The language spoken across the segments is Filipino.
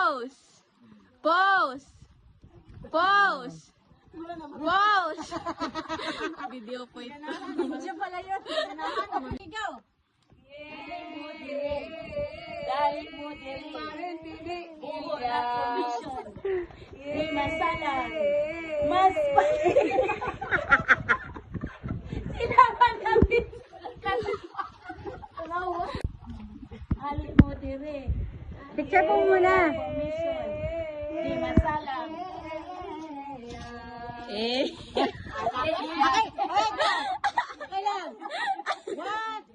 Pose! Pose! Pose! Pose! Video po ito. Video pala yun. Ikaw. Dali mo dili. Information. May masala. Mas sinaman namin. Dali mo dili. Picture po muna. Information. May masala. Eh. Okay lang. What?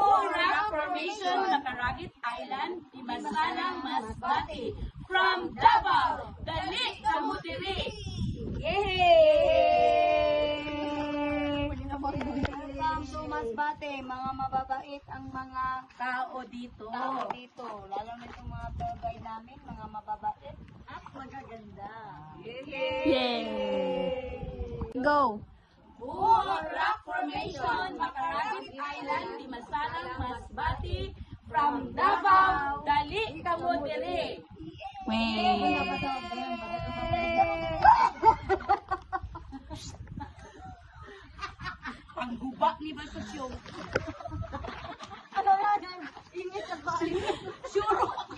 Rock Formation, Macaragit Island, Dimasalang, Masbate. From Davao, Dali, Kamutiri. Yay! Welcome to Masbate, mga mababait ang mga Tao dito. tao dito. Lalo na itong mga tour guide namin, mga mababait at magaganda. Yay! Go! Rock Formation, Macaragit Island, Dimasalang, Masbate. From Davao, Dali, Kamutiri. Wait. Ang guba ni Basosyo. Ano nga yan? Ingit na ba? Sure